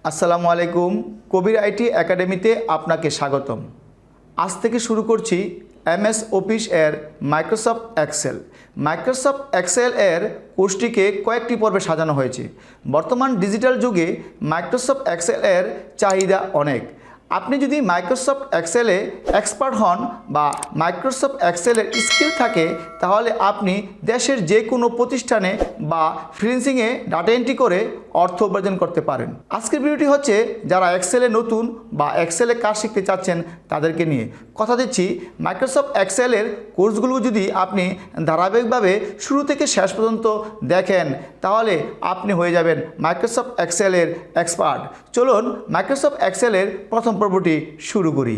আসসালামু আলাইকুম। কবির আইটি একাডেমিতে আপনাকে স্বাগতম। আজ থেকে শুরু করছি এমএস অফিস এর মাইক্রোসফট এক্সেল এর কোর্সটিকে কয়েকটি পর্বে সাজানো হয়েছে। বর্তমান ডিজিটাল যুগে মাইক্রোসফট এক্সেল এর চাহিদা অনেক। আপনি যদি মাইক্রোসফট এক্সেলে এক্সপার্ট হন বা মাইক্রোসফট এক্সেলের স্কিল থাকে, তাহলে আপনি দেশের যে কোনো প্রতিষ্ঠানে বা ফ্রিল্যান্সিংয়ে ডাটা এন্ট্রি করে অর্থ উপার্জন করতে পারেন। আজকের ভিডিওটি হচ্ছে যারা এক্সেলে নতুন বা এক্সেলে কাজ শিখতে চাচ্ছেন তাদেরকে নিয়ে। কথা দিচ্ছি, মাইক্রোসফট এক্সেলের কোর্সগুলো যদি আপনি ধারাবাহিকভাবে শুরু থেকে শেষ পর্যন্ত দেখেন, তাহলে আপনি হয়ে যাবেন মাইক্রোসফট এক্সেলের এক্সপার্ট। চলুন মাইক্রোসফট এক্সেলের প্রথম পর্বটি শুরু করি।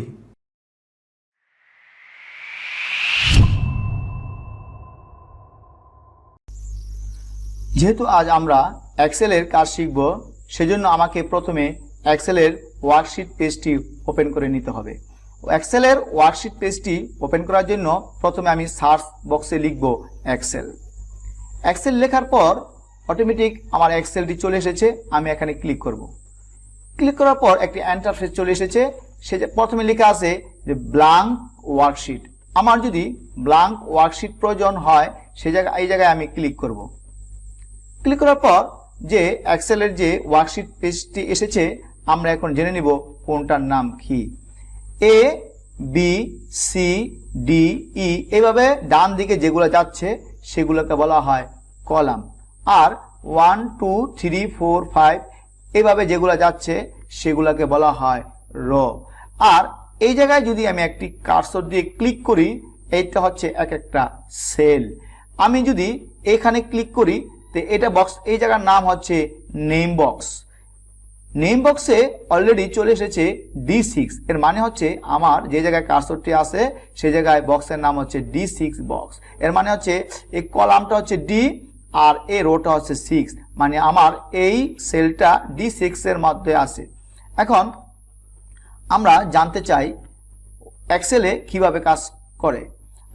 যেহেতু আজ আমরা এক্সেলের কাজ শিখব, সেজন্য আমাকে প্রথমে এক্সেলের ওয়ার্কশিট পেজটি ওপেন করে নিতে হবে। এক্সেলের ওয়ার্কশিট পেজটি ওপেন করার জন্য প্রথমে আমি সার্চ বক্সে লিখব এক্সেল লেখার পর অটোমেটিক আমার এক্সেলটি চলে এসেছে। আমি এখানে ক্লিক করব। ক্লিক করার পর একটি ইন্টারফেস চলে এসেছে। সে প্রথমে লেখা আছে যে ব্ল্যাঙ্ক ওয়ার্কশিট। আমার যদি ব্ল্যাঙ্ক ওয়ার্কশিট প্রয়োজন হয়, এই জায়গায় আমি ক্লিক করব। ক্লিক করার পর যে এক্সেলের যে ওয়ার্কশিট পেজটি এসেছে, আমরা এখন জেনে নিব কোনটার নাম কি। A B C D E এইভাবে ডান দিকে যেগুলো যাচ্ছে সেগুলোকে বলা হয় কলাম, আর 1 2 3 4 5 এইভাবে যেগুলো যাচ্ছে সেগুলোকে বলা হয় রো। আর এই জায়গায় যদি আমি একটি কার্সর দিয়ে ক্লিক করি, এইটা হচ্ছে এক একটা সেল। আমি যদি এখানে ক্লিক করি, তো এটা বক্স, এই জায়গার নাম হচ্ছে নেম বক্স। নেম বক্সে অলরেডি চলে এসেছে D6। এর মানে হচ্ছে আমার যে জায়গায় কার্সরটি আছে সেই জায়গায় বক্সের নাম হচ্ছে D6 বক্স। এর মানে হচ্ছে এই কলামটা হচ্ছে D আর এই রোটা হচ্ছে 6, মানে আমার এই সেলটা D6 এর মধ্যে আছে। এখন আমরা জানতে চাই এক্সেলে কিভাবে কাজ করে।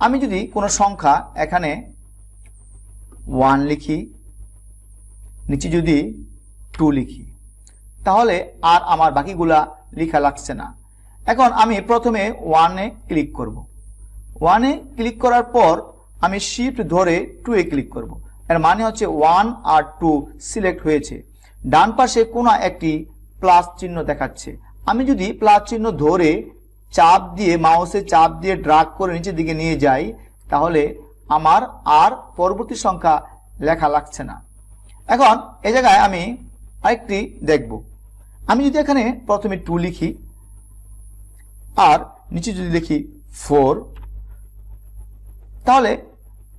আমি যদি কোনো সংখ্যা এখানে 1 লিখি, নিচে যদি 2 লিখি, তাহলে আর আমার বাকিগুলা লেখা লাগছে না। এখন আমি প্রথমে 1-এ ক্লিক করব। 1-এ ক্লিক করার পর আমি শিফট ধরে 2-এ ক্লিক করব। এর মানে হচ্ছে 1 আর 2 সিলেক্ট হয়েছে। ডান পাশে কোনো একটি প্লাস চিহ্ন দেখাচ্ছে। আমি যদি প্লাস চিহ্ন ধরে চাপ দিয়ে, মাউসে চাপ দিয়ে ড্রাগ করে নিচের দিকে নিয়ে যাই, তাহলে আমার আর পরবর্তী সংখ্যা লেখা লাগছে না। এখন এই জায়গায় আমি আরেকটি দেখব। আমি যদি এখানে প্রথমে 2 লিখি আর নিচে যদি লিখি 4, তাহলে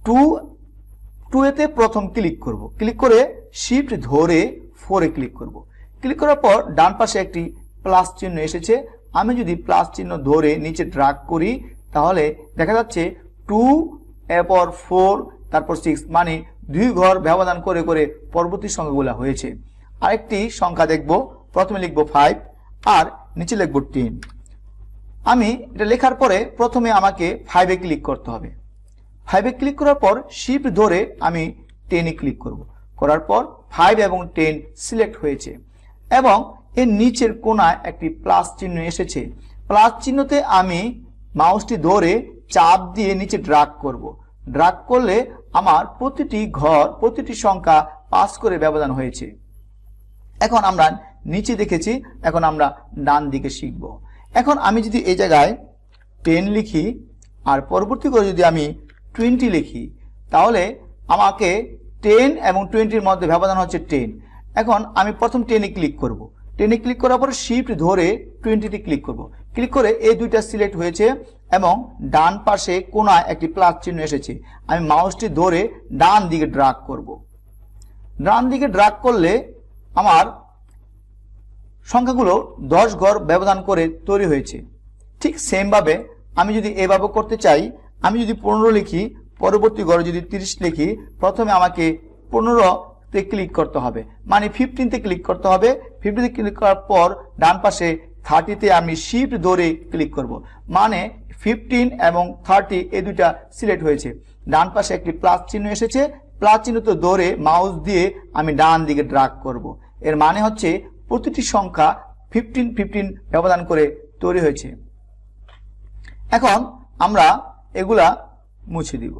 2-এতে প্রথম ক্লিক করব। ক্লিক করে শিফট ধরে 4-এ ক্লিক করব। ক্লিক করার পর ডান পাশে একটি প্লাস চিহ্ন এসেছে। আমি যদি প্লাস চিহ্ন ধরে নিচে ড্রাগ করি, তাহলে দেখা যাচ্ছে 2 এরপর 4 তারপর 6, মানে 2 ঘর ব্যবধান করে করে পরবর্তী সংখ্যাগুলো হয়েছে। আরেকটি সংখ্যা দেখব। প্রথমে লিখব 5 আর নিচে লিখব 10। আমি এটা লেখার পরে প্রথমে আমাকে 5-এ ক্লিক করতে হবে। 5-এ ক্লিক করার পর শিফট ধরে আমি 10-এ ক্লিক করব। করার পর 5 এবং 10 সিলেক্ট হয়েছে এবং এর নিচের কোণায় একটি প্লাস চিহ্ন এসেছে। প্লাস চিহ্নতে আমি মাউসটি ধরে চাপ দিয়ে নিচে ড্রাগ করব। ড্রাগ করলে আমার প্রতিটি ঘর, প্রতিটি সংখ্যা 5 করে ব্যবধান হয়েছে। এখন আমরা নিচে দেখেছি, এখন আমরা ডান দিকে শিখব। এখন আমি যদি এই জায়গায় 10 লিখি আর পরবর্তী করে যদি আমি 20 লিখি, তাহলে আমাকে 10 এবং 20-এর মধ্যে ব্যবধান হচ্ছে 10। এখন আমি প্রথম 10-এ ক্লিক করব। 10-এ ক্লিক করার পর শিফট ধরে 20-তে ক্লিক করব। ক্লিক করে এই দুইটা সিলেক্ট হয়েছে এবং ডান পাশে কোণায় একটি প্লাস চিহ্ন এসেছে। আমি মাউসটি ধরে ডান দিকে ড্রাগ করব। ডান দিকে ড্রাগ করলে আমার সংখ্যাগুলো 10 ঘর ব্যবধান করে তৈরি হয়েছে। ঠিক সেমভাবে আমি যদি এভাবে করতে চাই, আমি যদি 15 লিখি, পরবর্তী ঘরে যদি 30 লিখি, প্রথমে আমাকে 15-তে ক্লিক করতে হবে, মানে 15-তে ক্লিক করতে হবে। 15-তে ক্লিক করার পর ডান পাশে 30-তে আমি শিফট ধরে ক্লিক করব, মানে 15 এবং 30 এই দুইটা সিলেক্ট হয়েছে। ডান পাশে একটি প্লাস চিহ্ন এসেছে। প্লাস চিহ্ন তো ধরে মাউস দিয়ে আমি ডান দিকে ড্রাগ করব। এর মানে হচ্ছে প্রতিটি সংখ্যা 15 ব্যবধান করে তৈরি হয়েছে। এখন আমরা এগুলা মুছে দিব।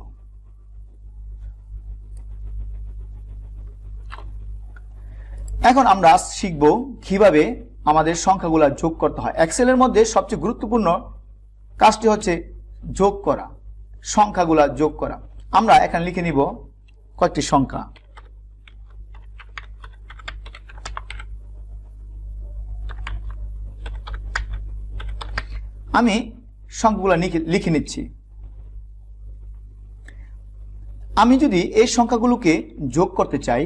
এখন আমরা শিখব কিভাবে আমাদের সংখ্যাগুলা যোগ করতে হয়। এক্সেলের মধ্যে সবচেয়ে গুরুত্বপূর্ণ কাজটি হচ্ছে যোগ করা, সংখ্যাগুলা যোগ করা। আমরা এখানে লিখে নিব কয়েকটি সংখ্যা। আমি সংখ্যাগুলো লিখে নিচ্ছি। আমি যদি এই সংখ্যাগুলোকে যোগ করতে চাই,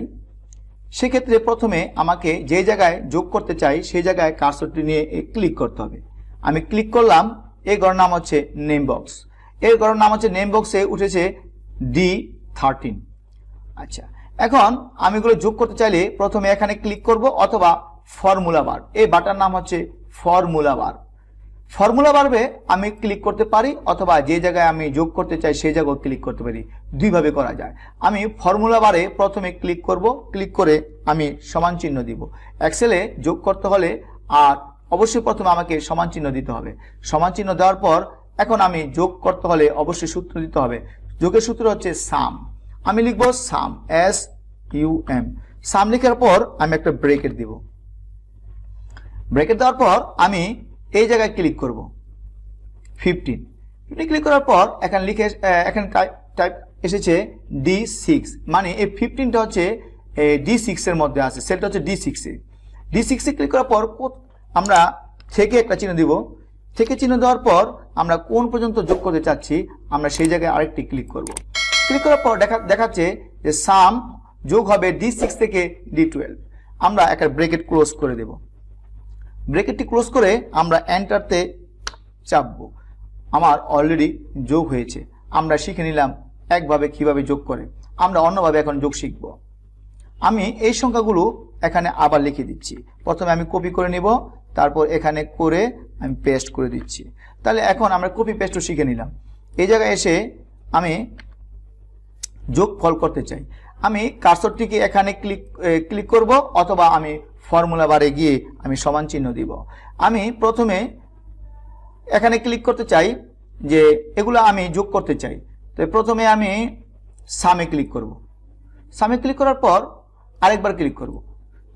সেক্ষেত্রে প্রথমে আমাকে যে জায়গায় যোগ করতে চাই সেই জায়গায় কার্সরটি নিয়ে ক্লিক করতে হবে। আমি ক্লিক করলাম, এই ঘরের নাম হচ্ছে নেম বক্স। এর ঘরের নাম হচ্ছে নেম বক্সে উঠেছে D13। আচ্ছা, এখন আমি এগুলো যোগ করতে চাইলে প্রথমে এখানে ক্লিক করব অথবা ফর্মুলা বার, এই বাটার নাম হচ্ছে ফর্মুলা বার। ফর্মুলা বারে আমি ক্লিক করতে পারি অথবা যে জায়গায় আমি যোগ করতে চাই সেই জায়গায় ক্লিক করতে পারি, দুইভাবে করা যায়। আমি ফর্মুলা বারে প্রথমে ক্লিক করব, ক্লিক করে আমি সমান চিহ্ন দিব। এক্সেলে যোগ করতে হলে আর অবশ্যই প্রথমে আমাকে সমান চিহ্ন দিতে হবে। সমান চিহ্ন দেওয়ার পর এখন আমি যোগ করতে হলে অবশ্যই সূত্র দিতে হবে। যোগের সূত্র হচ্ছে সাম। আমি লিখব সাম, SUM। সাম লেখার পর আমি একটা ব্রেকেট দিব। ব্রেকেট দেওয়ার পর আমি এই জায়গায় ক্লিক করব 15। ক্লিক করার পর এখানে টাইপ এসেছে D6, মানে এই 15টা হচ্ছে D6 এর মধ্যে আছে, সেলটা হচ্ছে D6 এ। D6 এ ক্লিক করার পর আমরা থেকে একটা চিহ্ন দিব। থেকে চিহ্ন দেওয়ার পর আমরা কোন পর্যন্ত যোগ করতে চাচ্ছি আমরা সেই জায়গায় আরেকটি ক্লিক করব। ক্লিক করার পর দেখাচ্ছে যে সাম যোগ হবে D6 থেকে D12। আমরা একটা ব্রেকেট ক্লোজ করে দেব। ব্রেকেটটি ক্লোজ করে আমরা এন্টারতে চাপবো। আমার অলরেডি যোগ হয়েছে। আমরা শিখে নিলাম একভাবে কিভাবে যোগ করে। আমরা অন্যভাবে এখন যোগ শিখব। আমি এই সংখ্যাগুলো এখানে আবার লিখে দিচ্ছি। প্রথমে আমি কপি করে নিব, তারপর এখানে করে আমি পেস্ট করে দিচ্ছি। তাহলে এখন আমরা কপি পেস্টও শিখে নিলাম। এই জায়গায় এসে আমি যোগ ফল করতে চাই। আমি কার্সরটিকে এখানে ক্লিক করব অথবা আমি ফর্মুলা বারে গিয়ে আমি সমান চিহ্ন দিব। আমি প্রথমে এখানে ক্লিক করতে চাই যে এগুলো আমি যোগ করতে চাই, তো প্রথমে আমি সামে ক্লিক করব। সামে ক্লিক করার পর আরেকবার ক্লিক করব।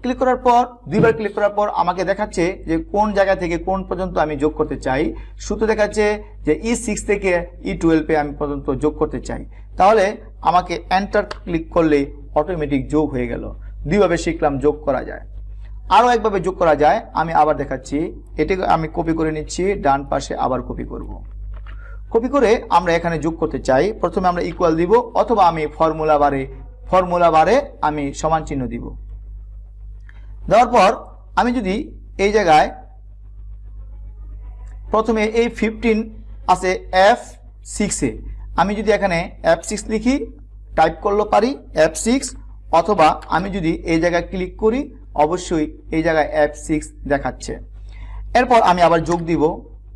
ক্লিক করার পর দুইবার ক্লিক করার পর আমাকে দেখাচ্ছে যে কোন জায়গা থেকে কোন পর্যন্ত আমি যোগ করতে চাই। সূত্র দেখাচ্ছে যে E6 থেকে E12 এ আমি পর্যন্ত যোগ করতে চাই। তাহলে আমাকে এন্টার ক্লিক করলে অটোমেটিক যোগ হয়ে গেল। দুইভাবে শিখলাম যোগ করা যায়। আরও একভাবে যোগ করা যায়, আমি আবার দেখাচ্ছি। এটাকে আমি কপি করে নিচ্ছি, ডান পাশে আবার কপি করব। কপি করে আমরা এখানে যোগ করতে চাই, প্রথমে আমরা ইকুয়াল দিব অথবা আমি ফর্মুলা বারে আমি সমান চিহ্ন দিব। দেওয়ার পর আমি যদি এই জায়গায় প্রথমে এই 15 আছে F6 এ, আমি যদি এখানে F6 লিখি টাইপ করলে পারি F6, অথবা আমি যদি এই জায়গায় ক্লিক করি অবশ্যই এই জায়গায় F6 দেখাচ্ছে। এরপর আমি আবার যোগ দিব,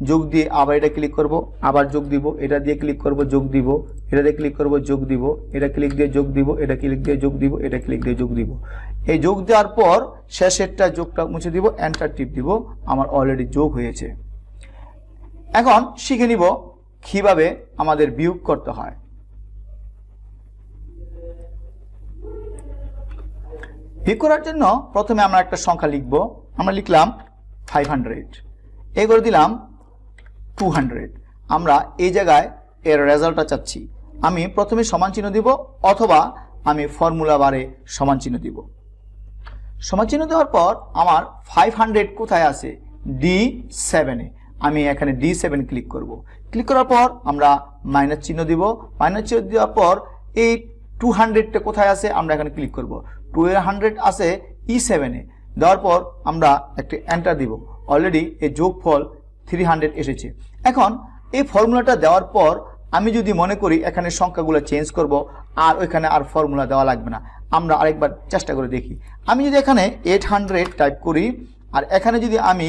যোগ দিয়ে আবার এটা ক্লিক করব, আবার যোগ দিব, এটা দিয়ে ক্লিক করব, যোগ দিব, এটা দিয়ে ক্লিক করব, যোগ দিব, এটা ক্লিক দিয়ে যোগ দিব, এটা ক্লিক দিয়ে যোগ দিব, এটা ক্লিক দিয়ে যোগ দিব। এই যোগ দেওয়ার পর শেষেরটা যোগটা মুছে দিব, এন্টার টিপ দিব। আমার অলরেডি যোগ হয়েছে। এখন শিখে নিব কিভাবে আমাদের বিয়োগ করতে হয়। বিয়োগ করার জন্য প্রথমে আমরা একটা সংখ্যা লিখব। আমরা লিখলাম 500, এই করে দিলাম 200। আমরা এই জায়গায় এর রেজাল্টটা চাচ্ছি। আমি প্রথমে সমান চিহ্ন দিব অথবা আমি ফর্মুলা বারে সমান চিহ্ন দিব। সমান চিহ্ন দেওয়ার পর আমার 500 কোথায় আছে? D7 এ। আমি এখানে D7 ক্লিক করব। ক্লিক করার পর আমরা মাইনাস চিহ্ন দিব। মাইনাস চিহ্ন দেওয়ার পর এই 200টা কোথায় আছে আমরা এখানে ক্লিক করব। 200 আছে E7 এ। দেওয়ার পর আমরা একটা এন্টার দিব। অলরেডি এই যোগফল 300 এসেছে। এখন এই ফর্মুলাটা দেওয়ার পর আমি যদি মনে করি এখানে সংখ্যাগুলো চেঞ্জ করব আর ওইখানে আর ফর্মুলা দেওয়া লাগবে না, আমরা আরেকবার চেষ্টা করে দেখি। আমি যদি এখানে 800 টাইপ করি আর এখানে যদি আমি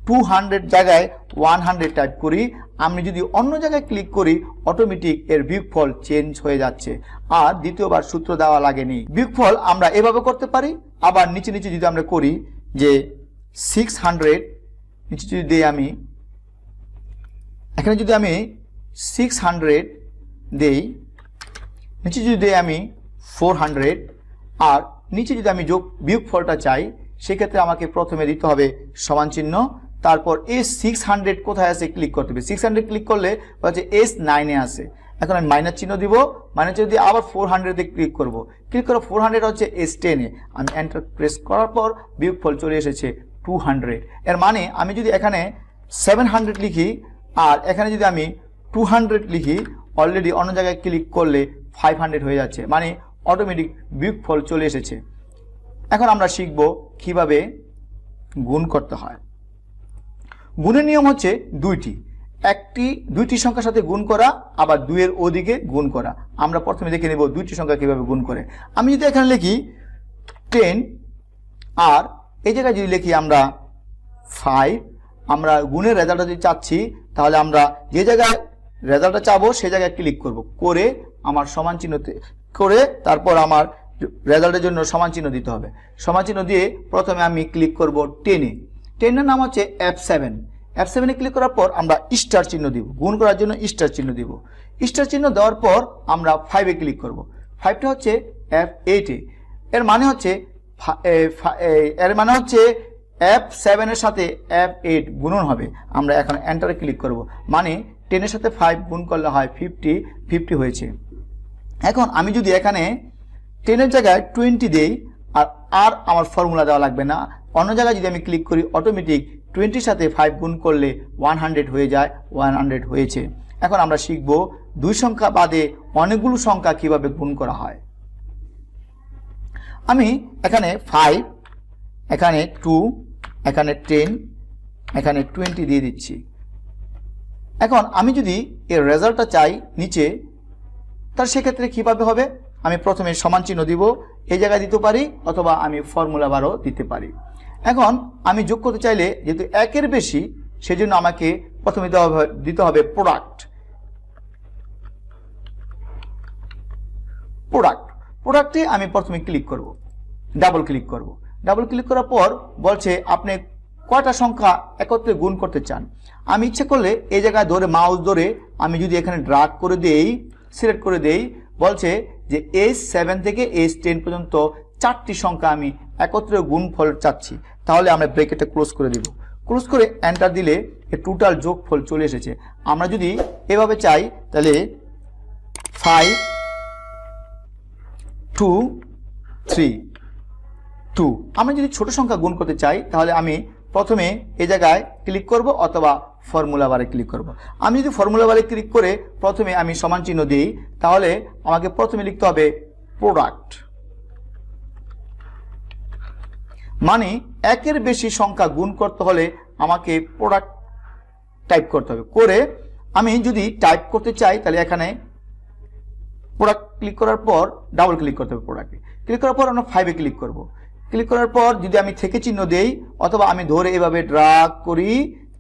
200 জায়গায় 100 টাইপ করি, আমি যদি অন্য জায়গায় ক্লিক করি অটোমেটিক এর বিয়োগফল চেঞ্জ হয়ে যাচ্ছে আর দ্বিতীয়বার সূত্র দেওয়া লাগেনি। বিয়োগফল আমরা এভাবে করতে পারি। আবার নিচে নিচে যদি আমরা করি যে 600 নিচে যদি দিই আমি, এখানে যদি আমি 600 দেই, নিচে যদি দিই আমি 400, আর নিচে যদি আমি বিয়োগফলটা চাই, সেক্ষেত্রে আমাকে প্রথমে দিতে হবে সমান চিহ্ন, তারপর এই 600 কোথায় আছে ক্লিক করতে হবে। 600 ক্লিক করলে হচ্ছে S9 এ আছে। এখন আমি মাইনাস চিহ্ন দিব, মাইনাস চিহ্ন দিয়ে আবার 400 তে ক্লিক করব। ক্লিক করে 400 হচ্ছে S10 এ। আমি এন্টার প্রেস করার পর বিয়োগফল চলে এসেছে 200। এর মানে আমি যদি এখানে 700 লিখি আর এখানে যদি আমি 200 লিখি, অলরেডি অন্য জায়গায় ক্লিক করলে 500 হয়ে যাচ্ছে, মানে অটোমেটিক বিয়োগফল চলে এসেছে। এখন আমরা শিখব কিভাবে গুণ করতে হয়। গুণের নিয়ম হচ্ছে দুইটি সংখ্যার সাথে গুণ করা, আবার 2 এর ওদিকে গুণ করা। আমরা প্রথমে দেখে নেব দুইটি সংখ্যা কিভাবে গুণ করে। আমি যদি এখানে লিখি 10 আর এই জায়গায় যদি লিখি আমরা 5, আমরা গুণের রেজাল্টটা যদি চাচ্ছি, তাহলে আমরা যে জায়গায় রেজাল্টটা চাবো সেই জায়গায় ক্লিক করব, করে আমার সমান চিহ্ন করে তারপর আমার রেজাল্টের জন্য সমান চিহ্ন দিতে হবে। সমান চিহ্ন দিয়ে প্রথমে আমি ক্লিক করব 10 এ। 10 এর নাম হচ্ছে F7। F7 এ ক্লিক করার পর আমরা স্টার চিহ্ন দিব, গুণ করার জন্য স্টার চিহ্ন দিব। স্টার চিহ্ন দেওয়ার পর আমরা 5 এ ক্লিক করব। 5টা হচ্ছে F8 এ। এর মানে হচ্ছে F7 এর সাথে F8 গুণন হবে। আমরা এখন এন্টারে ক্লিক করব, মানে 10 এর সাথে 5 গুণ করলে হয় 50 হয়েছে। এখন আমি যদি এখানে 10 এর জায়গায় 20 দেই, আর আমার ফর্মুলা দেওয়া লাগবে না, অন্য জায়গায় যদি আমি ক্লিক করি, অটোমেটিক 20 এর সাথে 5 গুণ করলে 100 হয়ে যায়। 100 হয়েছে। এখন আমরা শিখব দুই সংখ্যা বাদে অনেকগুলো সংখ্যা কিভাবে গুণ করা হয়। আমি এখানে 5, এখানে 2, এখানে 10, এখানে 20 দিয়ে দিচ্ছি। এখন আমি যদি এর রেজাল্টটা চাই নিচে, তার সেক্ষেত্রে কিভাবে হবে? আমি প্রথমে সমান চিহ্ন দিব, এই জায়গায় দিতে পারি, অথবা আমি ফর্মুলা বারও দিতে পারি। এখন আমি যোগ করতে চাইলে, যেহেতু 1 এর বেশি, সেজন্য আমাকে প্রথমে দিতে হবে প্রোডাক্টে আমি প্রথমে ক্লিক করব, ডাবল ক্লিক করব। ডাবল ক্লিক করার পর বলছে আপনি কয়টা সংখ্যা একত্রে গুণ করতে চান। আমি ইচ্ছে করলে এই জায়গায় ধরে মাউস ধরে আমি যদি এখানে ড্রাগ করে দেই, সিলেক্ট করে দেই, বলছে যে S7 থেকে S10 পর্যন্ত 4টি সংখ্যা আমি একত্রে গুণফল চাচ্ছি। তাহলে আমরা ব্র্যাকেটটা ক্লোজ করে দিব। ক্লোজ করে এন্টার দিলে এর টোটাল যোগফল চলে এসেছে। আমরা যদি এভাবে চাই, তাহলে 5 2 3 2। আমরা যদি ছোট সংখ্যা গুণ করতে চাই, তাহলে আমি প্রথমে এই জায়গায় ক্লিক করব, অথবা ফর্মুলা বারে ক্লিক করব। আমি যদি ফর্মুলা বারে ক্লিক করে প্রথমে আমি সমান চিহ্ন দিই, তাহলে আমাকে প্রথমে লিখতে হবে প্রোডাক্ট, মানে 1 এর বেশি সংখ্যা গুণ করতে হলে আমাকে প্রোডাক্ট টাইপ করতে হবে। করে আমি যদি টাইপ করতে চাই, তাহলে এখানে প্রোডাক্ট ক্লিক করার পর ডাবল ক্লিক করতে হবে। প্রোডাক্টে ক্লিক করার পর আমরা 5 এ ক্লিক করব। ক্লিক করার পর যদি আমি থেকে চিহ্ন দেই, অথবা আমি ধরে এভাবে ড্রাগ করি,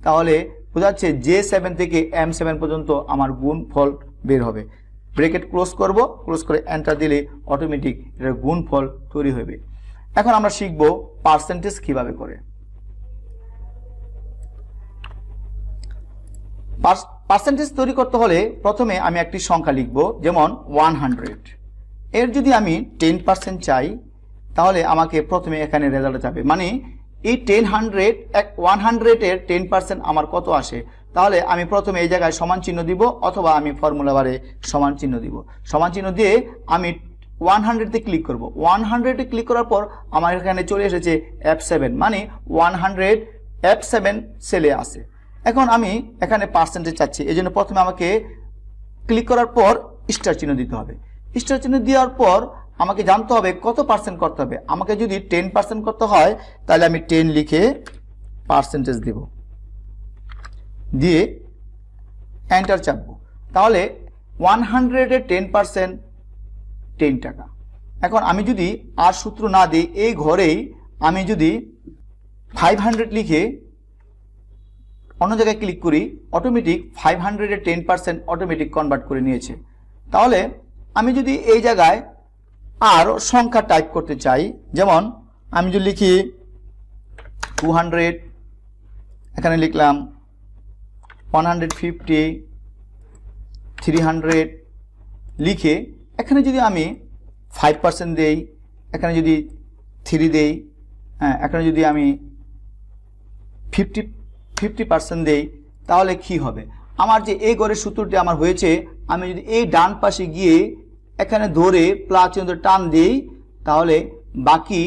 তাহলে বোঝাচ্ছে J7 থেকে M7 পর্যন্ত আমার গুণফল বের হবে। ব্র্যাকেট ক্লোজ করব, ক্লোজ করে এন্টার দিলে অটোমেটিক এর গুণফল তৈরি হবে। এখন আমরা শিখব পার্সেন্টেজ কিভাবে করে। পার্সেন্টেজ তৈরি করতে হলে প্রথমে আমি একটি সংখ্যা লিখব, যেমন 100। এর যদি আমি 10% চাই, তাহলে আমাকে প্রথমে এখানে রেজাল্ট যাবে, মানে এই 100 এর 10% আমার কত আসে। তাহলে আমি প্রথমে এই জায়গায় সমান চিহ্ন দিব, অথবা আমি ফর্মুলা বারে সমান চিহ্ন দিব। সমান চিহ্ন দিয়ে আমি 100 তে ক্লিক করব। 100 এ ক্লিক করার পর আমার এখানে চলে এসেছে F7, মানে 100 F7 সেলে আছে। এখন আমি এখানে পার্সেন্টেজ চাচ্ছি, এই জন্য প্রথমে আমাকে ক্লিক করার পর স্টার চিহ্ন দিতে হবে। স্টার চিহ্ন দেওয়ার পর আমাকে জানতে হবে কত পার্সেন্ট করতে হবে। আমাকে যদি 10% করতে হয়, তাহলে আমি 10 লিখে পার্সেন্টেজ দেব, দিয়ে এন্টার চাপবো। তাহলে 100 এর 10% 10 টাকা। এখন আমি যদি আর সূত্র না দিই, এই ঘরেই আমি যদি 500 লিখে অন্য জায়গায় ক্লিক করি, অটোমেটিক 500 এর 10% অটোমেটিক কনভার্ট করে নিয়েছে। তাহলে আমি যদি এই জায়গায় আর সংখ্যা টাইপ করতে চাই, যেমন আমি যদি লিখি 200, এখানে লিখলাম 150, 300 লিখে এখানে যদি আমি 5% দেই, এখানে যদি 3 দেই, হ্যাঁ এখানে যদি আমি 50% দেই, তাহলে কি হবে? আমার যে এই গড়ের সূত্রটি আমার হয়েছে, আমি যদি এই ডান পাশে গিয়ে এখানে ধরে প্লাস চিহ্ন টান দিই, তাহলে বাকি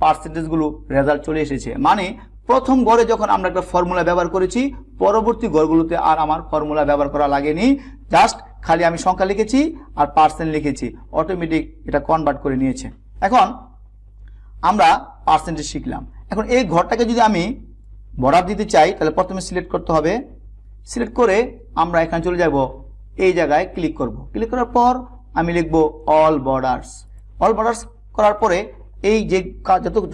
পার্সেন্টেজগুলো রেজাল্ট চলে এসেছে। মানে প্রথম গড়ে যখন আমরা একটা ফর্মুলা ব্যবহার করেছি, পরবর্তী গড়গুলোতে আর আমার ফর্মুলা ব্যবহার করা লাগেনি, জাস্ট খালি আমি সংখ্যা লিখেছি আর পার্সেন্ট লিখেছি, অটোমেটিক এটা কনভার্ট করে নিয়েছে। এখন আমরা পার্সেন্টেজ শিখলাম। এখন এই ঘরটাকে যদি আমি বর্ডার দিতে চাই, তাহলে প্রথমে সিলেক্ট করতে হবে। সিলেক্ট করে আমরা এখানে চলে যাব, এই জায়গায় ক্লিক করব। ক্লিক করার পর আমি লিখব অল বর্ডার্স। অল বর্ডার্স করার পরে এই যে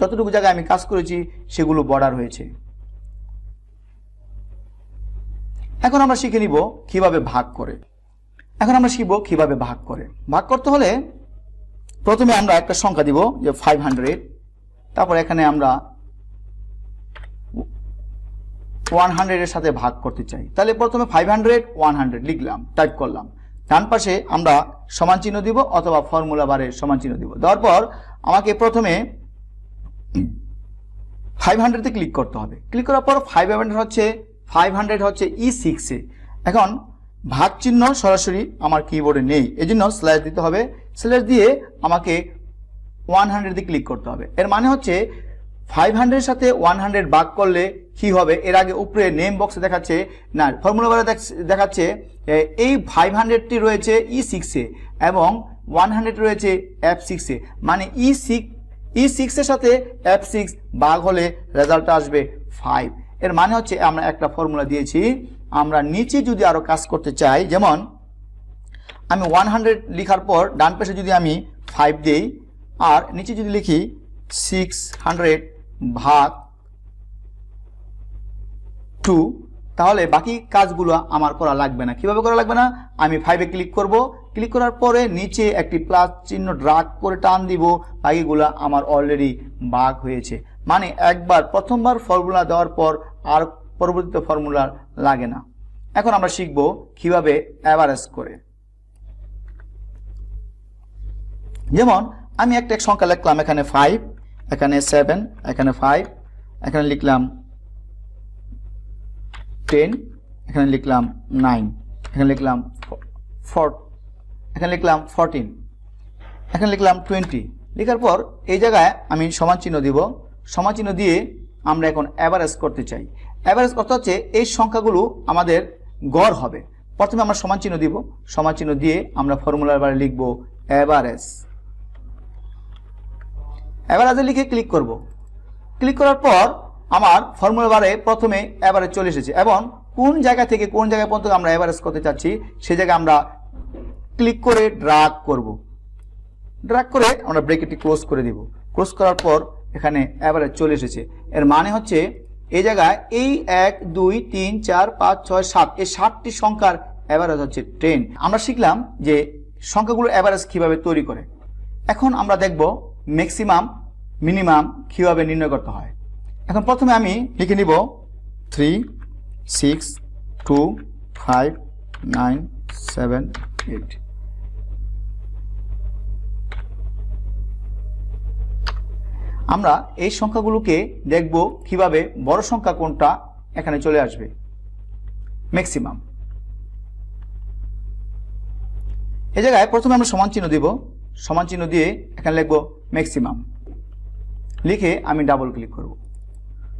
যতটুকু জায়গায় আমি কাজ করেছি সেগুলো বর্ডার হয়েছে। এখন আমরা শিখে নিব কিভাবে ভাগ করে। এখন আমরা শিখব কিভাবে ভাগ করে। ভাগ করতে হলে প্রথমে আমরা একটা সংখ্যা দিব, যে 500। তারপর এখানে আমরা 100 এর সাথে ভাগ করতে চাই, তাহলে প্রথমে 500 100 লিখলাম, টাইপ করলাম। ডান পাশে আমরা সমান চিহ্ন দিব অথবা ফর্মুলা বারে সমান চিহ্ন দিব। দেওয়ার পর আমাকে প্রথমে 500 তে ক্লিক করতে হবে। ক্লিক করার পর 500 হচ্ছে E6 এ। এখন ভাগ চিহ্ন সরাসরি আমার কিবোর্ডে নেই, এজন্য স্ল্যাশ দিতে হবে। স্ল্যাশ দিয়ে আমাকে 100 দিয়ে ক্লিক করতে হবে। এর মানে হচ্ছে 500 এর সাথে 100 ভাগ করলে কি হবে? এর আগে উপরে নেম বক্সে দেখাচ্ছে না, ফর্মুলা বারে দেখাচ্ছে এই 500টি রয়েছে E6 এ এবং 100 রয়েছে F6 এ। মানে E6 এর সাথে F6 ভাগ হলে রেজাল্ট আসবে 5। এর মানে হচ্ছে আমরা একটা ফর্মুলা দিয়েছি। আমরা নিচে যদি আরো কাজ করতে চাই, যেমন আমি 100 লেখার পর ডান পাশে যদি আমি 5 দেই আর নিচে যদি লিখি 600 ভাগ 2, তাহলে বাকি কাজগুলো আমার করা লাগবে না। কিভাবে করা লাগবে না? আমি 5 এ ক্লিক করব। ক্লিক করার পরে নিচে একটি প্লাস চিহ্ন ড্রাগ করে টান দিব, বাকিগুলো আমার অলরেডি ভাগ হয়েছে। মানে একবার প্রথমবার ফর্মুলা দেওয়ার পর আর পরবর্তীতে ফর্মুলা লাগে না। এখন আমরা শিখব কিভাবে এভারেজ করে। যেমন আমি একটা সংখ্যা লিখলাম, এখানে 5, এখানে 7, এখানে 5, এখানে লিখলাম 10, এখানে লিখলাম 9, এখানে লিখলাম 4, এখানে লিখলাম 14, এখানে লিখলাম 20। লেখার পর এই জায়গায় আমি সমান চিহ্ন দিব। সমান চিহ্ন দিয়ে আমরা এখন এভারেজ করতে চাই। এভারেজ করতে হচ্ছে এই সংখ্যাগুলো আমাদের গড় হবে। প্রথমে আমরা সমান চিহ্ন দিব, সমান চিহ্ন দিয়ে আমরা ফর্মুলার বারে লিখব এভারেজ। এভারেজে লিখে ক্লিক করব। ক্লিক করার পর আমার ফর্মুলা বারে প্রথমে এভারেজ চলে এসেছে এবং কোন জায়গা থেকে কোন জায়গা পর্যন্ত আমরা এভারেজ করতে চাচ্ছি সেই জায়গায় আমরা ক্লিক করে ড্রাগ করব। ড্রাগ করে আমরা ব্র্যাকেটটি ক্লোজ করে দিব। ক্লোজ করার পর এখানে এভারেজ চলে এসেছে। এর মানে হচ্ছে এই জায়গায় এই 1 2 3 4 5 6 7 এই 7টি সংখ্যার এভারেজ হচ্ছে 10। আমরা শিখলাম যে সংখ্যাগুলো এভারেজ কিভাবে তৈরি করে। এখন আমরা দেখব ম্যাক্সিমাম মিনিমাম কিভাবে নির্ণয় করতে হয়। এখন প্রথমে আমি লিখে নিব 3 6 2 5 9 7 8। আমরা এই সংখ্যাগুলোকে দেখব কিভাবে বড় সংখ্যা কোনটা এখানে চলে আসবে, ম্যাক্সিমাম। এই জায়গায় প্রথমে আমরা সমান চিহ্ন দিব। সমান চিহ্ন দিয়ে এখানে লিখব ম্যাক্সিমাম। লিখে আমি ডাবল ক্লিক করব।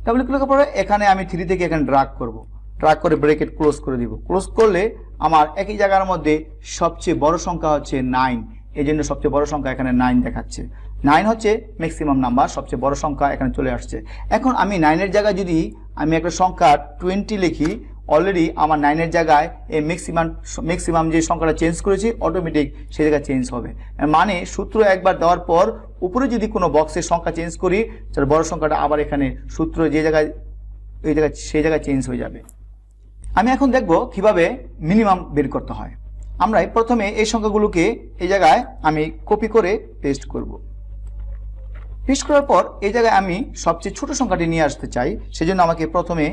ডাবল ক্লিক করার পরে এখানে আমি 3 থেকে এখানে ড্রাগ করব। ড্রাগ করে ব্র্যাকেট ক্লোজ করে দিব। ক্লোজ করলে আমার একই জায়গার মধ্যে সবচেয়ে বড় সংখ্যা হচ্ছে 9। এই জন্য সবচেয়ে বড় সংখ্যা এখানে 9 দেখাচ্ছে। 9 হচ্ছে ম্যাক্সিমাম নাম্বার, সবচেয়ে বড় সংখ্যা এখানে চলে আসছে। এখন আমি 9 এর জায়গায় যদি আমি একটা সংখ্যা 20 লিখি, অলরেডি আমার 9 এর জায়গায় এই ম্যাক্সিমাম যে সংখ্যাটা চেঞ্জ করেছি অটোমেটিক সেই জায়গায় চেঞ্জ হবে। মানে সূত্র একবার দেওয়ার পর উপরে যদি কোনো বক্সের সংখ্যা চেঞ্জ করি, তাহলে বড় সংখ্যাটা আবার এখানে সূত্র যে জায়গায় এই জায়গায় সেই জায়গায় চেঞ্জ হয়ে যাবে। আমি এখন দেখব কিভাবে মিনিমাম বের করতে হয়। আমরা প্রথমে এই সংখ্যাগুলোকে এই জায়গায় আমি কপি করে পেস্ট করব। পেস্ট করার পর এই জায়গায় আমি সবচেয়ে ছোট সংখ্যাটি নিয়ে আসতে চাই, সেজন্য আমাকে প্রথমে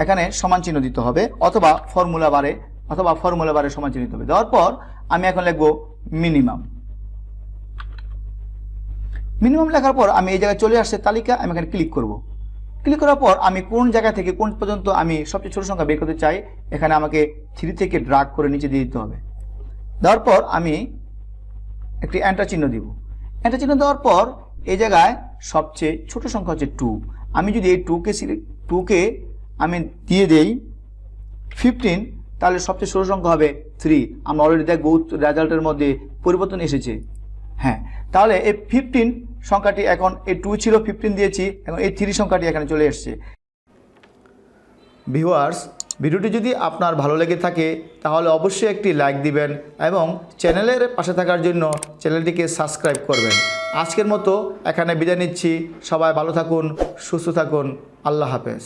এখানে সমান চিহ্ন দিতে হবে অথবা ফর্মুলা বারে সমান চিহ্ন দিতে হবে। দেওয়ার পর আমি এখন লিখব মিনিমাম। মিনিমাম লেখার পর আমি এই জায়গায় চলে আসছে তালিকা, আমি এখানে ক্লিক করব। ক্লিক করার পর আমি কোন জায়গা থেকে কোন পর্যন্ত আমি সবচেয়ে ছোট সংখ্যা বের করতে চাই, এখানে আমাকে 3 থেকে ড্রাগ করে নিচে দিয়ে দিতে হবে। দেওয়ার পর আমি একটি এন্টার চিহ্ন দিব। এন্টার চিহ্ন দেওয়ার পর এই জায়গায় সবচেয়ে ছোট সংখ্যা হচ্ছে 2। আমি যদি এই 2কে আমি দিয়ে দেই 15, তাহলে সবচেয়ে ছোট সংখ্যা হবে 3। আমরা অলরেডি দেখব রেজাল্টের মধ্যে পরিবর্তন এসেছে। হ্যাঁ, তাহলে এই 15 সংখ্যাটি এখন এই 2 ছিল 15 দিয়েছি, এখন এই 3 সংখ্যাটি এখানে চলে এসেছে। ভিউয়ার্স, ভিডিওটি যদি আপনার ভালো লেগে থাকে তাহলে অবশ্যই একটি লাইক দিবেন এবং চ্যানেলের পাশে থাকার জন্য চ্যানেলটিকে সাবস্ক্রাইব করবেন। আজকের মতো এখানে বিদায় নিচ্ছি। সবাই ভালো থাকুন, সুস্থ থাকুন। আল্লাহ হাফেজ।